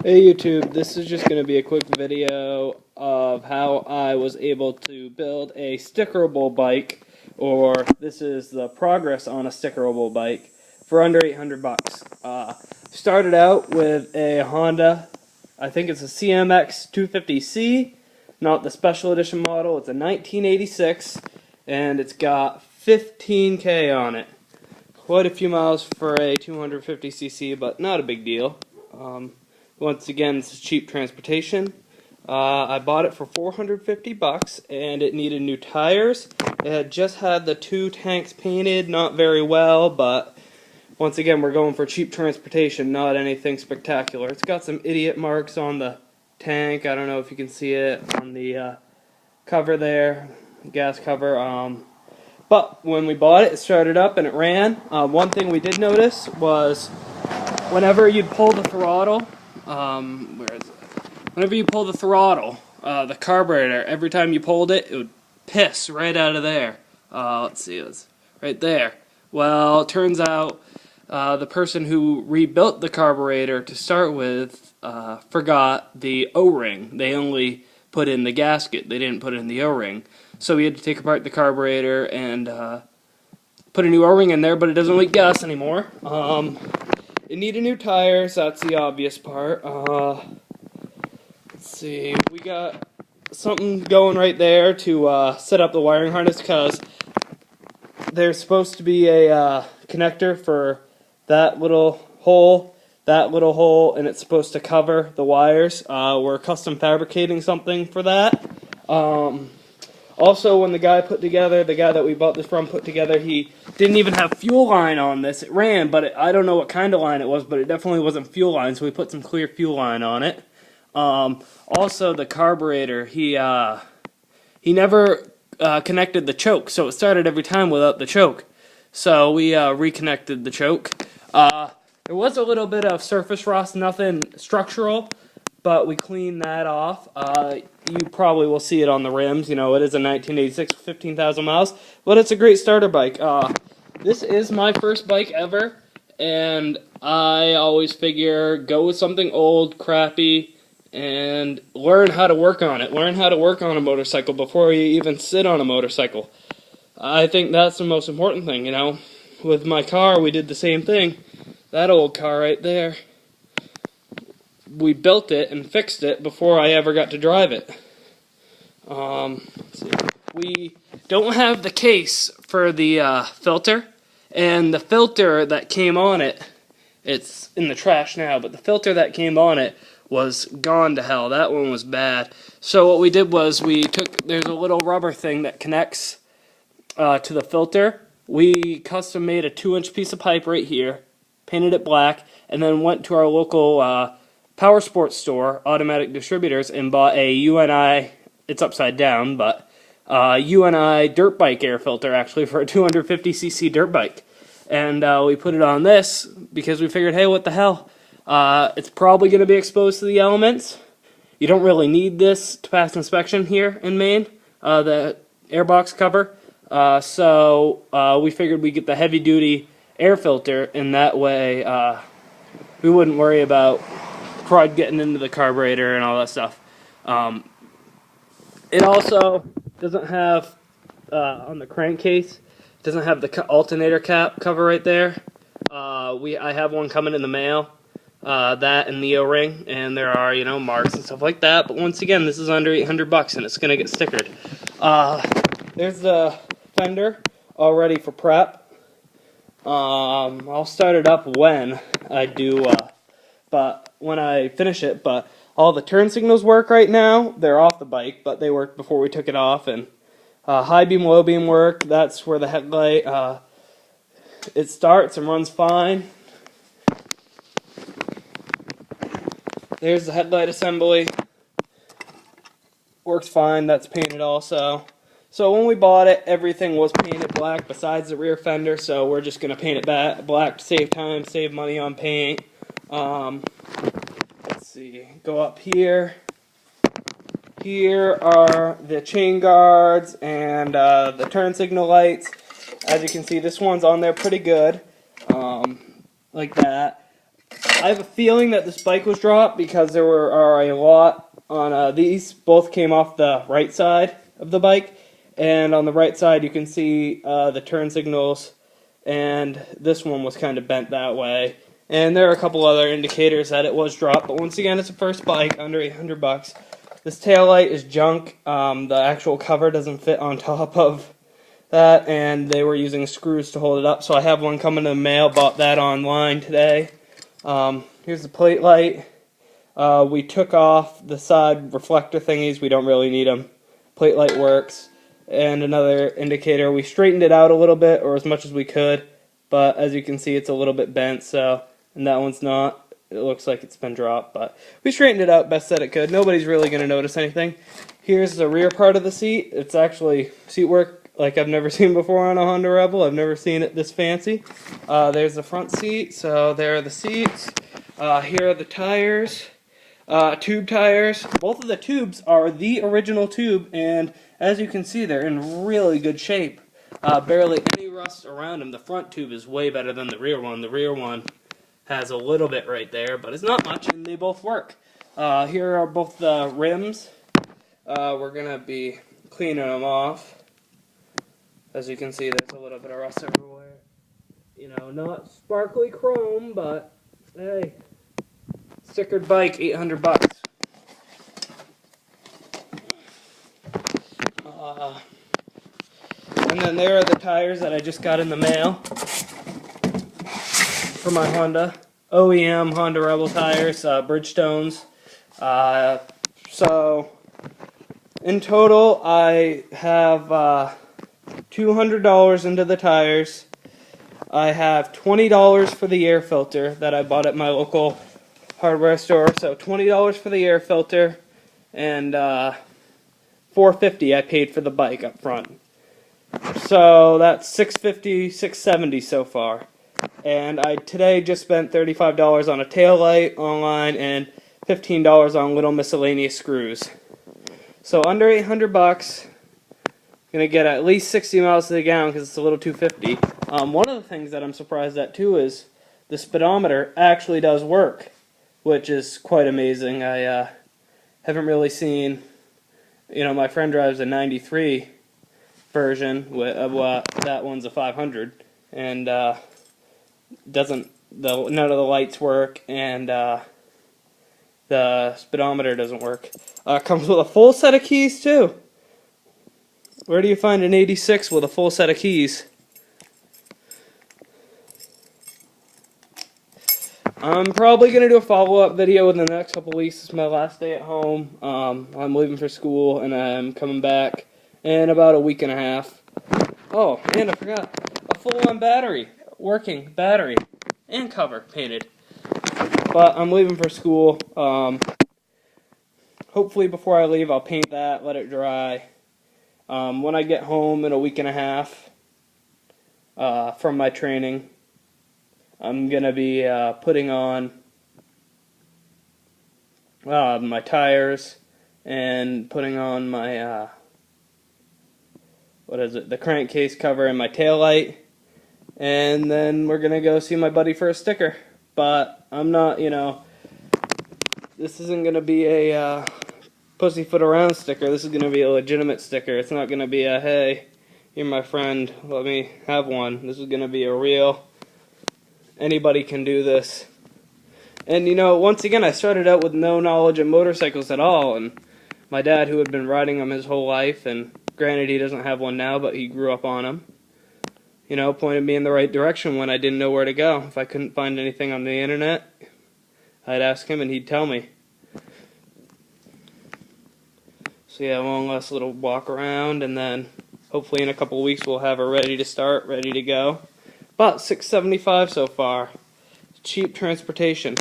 Hey YouTube, this is just going to be a quick video of how I was able to build a stickerable bike, or this is the progress on a stickerable bike, for under 800 bucks. Started out with a Honda, I think it's a CMX 250C, not the special edition model, it's a 1986, and it's got 15K on it. Quite a few miles for a 250cc, but not a big deal. Once again, this is cheap transportation. I bought it for 450 bucks, and it needed new tires. It had just had the two tanks painted, not very well, but once again, we're going for cheap transportation, not anything spectacular. It's got some idiot marks on the tank. I don't know if you can see it on the cover there, gas cover. But when we bought it, it started up and it ran. One thing we did notice was whenever you'd pull the throttle, where is it? Whenever you pull the throttle, the carburetor, every time you pulled it, it would piss right out of there. Let's see, it's right there. Well, it turns out the person who rebuilt the carburetor to start with forgot the O-ring. They only put in the gasket. They didn't put in the O-ring. So we had to take apart the carburetor and put a new O-ring in there, but it doesn't leak gas anymore. It needed new tires, that's the obvious part. Let's see, we got something going right there to set up the wiring harness, because there's supposed to be a connector for that little hole, and it's supposed to cover the wires. We're custom fabricating something for that. Also, when the guy that we bought this from put together, he didn't even have fuel line on this. It ran, but I don't know what kind of line it was, but it definitely wasn't fuel line, so we put some clear fuel line on it. Also, the carburetor, he never connected the choke, so it started every time without the choke. So we reconnected the choke. There was a little bit of surface rust, nothing structural, but we cleaned that off. You probably will see it on the rims. You know, it is a 1986 with 15,000 miles, but it's a great starter bike. This is my first bike ever, and I always figure go with something old, crappy, and learn how to work on it. Learn how to work on a motorcycle before you even sit on a motorcycle. I think that's the most important thing, you know. With my car, we did the same thing. That old car right there, we built it and fixed it before I ever got to drive it. Let's see. We don't have the case for the filter, and the filter that came on it, it's in the trash now, but the filter that came on it was gone to hell. That one was bad. So what we did was there's a little rubber thing that connects to the filter. We custom made a 2-inch piece of pipe right here, painted it black, and then went to our local Power Sports store, Automatic Distributors, and bought a UNI, it's upside down, but UNI dirt bike air filter, actually, for a 250cc dirt bike. And we put it on this because we figured, hey, what the hell? It's probably going to be exposed to the elements. You don't really need this to pass inspection here in Maine, the airbox cover. So we figured we'd get the heavy-duty air filter, and that way we wouldn't worry about crud getting into the carburetor and all that stuff. It also doesn't have, on the crankcase, it doesn't have the alternator cap cover right there. I have one coming in the mail, that and the O-ring, and there are, you know, marks and stuff like that. But once again, this is under 800 bucks, and it's going to get stickered. There's the fender all ready for prep. I'll start it up when I do, but when I finish it. But all the turn signals work right now. They're off the bike, but they worked before we took it off. And high beam, low beam work. That's where the headlight, it starts and runs fine. There's the headlight assembly. Works fine. That's painted also. So when we bought it, everything was painted black besides the rear fender, so we're just going to paint it black to save time, save money on paint. Let's see, go up here. Here are the chain guards and the turn signal lights. As you can see, this one's on there pretty good, like that. I have a feeling that this bike was dropped because there are a lot on these. Both came off the right side of the bike, and on the right side you can see the turn signals, and this one was kind of bent that way. And there are a couple other indicators that it was dropped, but once again, it's a first bike under $800. This taillight is junk. The actual cover doesn't fit on top of that, and they were using screws to hold it up. So I have one coming in the mail. Bought that online today. Here's the plate light. We took off the side reflector thingies. We don't really need them. Plate light works. And another indicator. We straightened it out a little bit, or as much as we could, but as you can see, it's a little bit bent. So, and that one's not. It looks like it's been dropped, but we straightened it out best that it could. Nobody's really going to notice anything. Here's the rear part of the seat. It's actually seat work like I've never seen before on a Honda Rebel. I've never seen it this fancy. There's the front seat, so there are the seats. Here are the tires, tube tires. Both of the tubes are the original tube, and as you can see, they're in really good shape. Barely any rust around them. The front tube is way better than the rear one. The rear one has a little bit right there, but it's not much, and they both work. Here are both the rims. We're going to be cleaning them off. As you can see, there's a little bit of rust everywhere. You know, not sparkly chrome, but hey, stickered bike, $800. And then there are the tires that I just got in the mail for my Honda. OEM Honda Rebel tires, Bridgestones. So, in total, I have $200 into the tires. I have $20 for the air filter that I bought at my local hardware store. So $20 for the air filter, and $450 I paid for the bike up front. So that's $650, $670 so far. And I today just spent $35 on a tail light online and $15 on little miscellaneous screws. So under $800. Gonna get at least 60 miles to the gallon because it's a little 250. One of the things that I'm surprised at too is the speedometer actually does work, which is quite amazing. I haven't really seen, you know, my friend drives a 93 version of that one's a 500, and none of the lights work, and the speedometer doesn't work. Comes with a full set of keys too. Where do you find an 86 with a full set of keys? I'm probably going to do a follow-up video within the next couple weeks. It's my last day at home. I'm leaving for school, and I'm coming back in about a week and a half. Oh, and I forgot. A full-on battery. Working battery. And cover painted. But I'm leaving for school. Hopefully before I leave, I'll paint that, let it dry. When I get home in a week and a half from my training, I'm going to be putting on my tires and putting on my, the crankcase cover and my taillight. And then we're going to go see my buddy for a sticker. But I'm not, you know, this isn't going to be a pussyfoot around sticker. This is going to be a legitimate sticker. It's not going to be a, hey, you're my friend, let me have one. This is going to be a real, anybody can do this. And you know, once again, I started out with no knowledge of motorcycles at all, and my dad, who had been riding them his whole life, and granted he doesn't have one now, but he grew up on them, you know, pointed me in the right direction when I didn't know where to go. If I couldn't find anything on the internet, I'd ask him and he'd tell me. So yeah, one last little walk around, and then hopefully in a couple weeks we'll have her ready to start, ready to go. About $675 so far. Cheap transportation.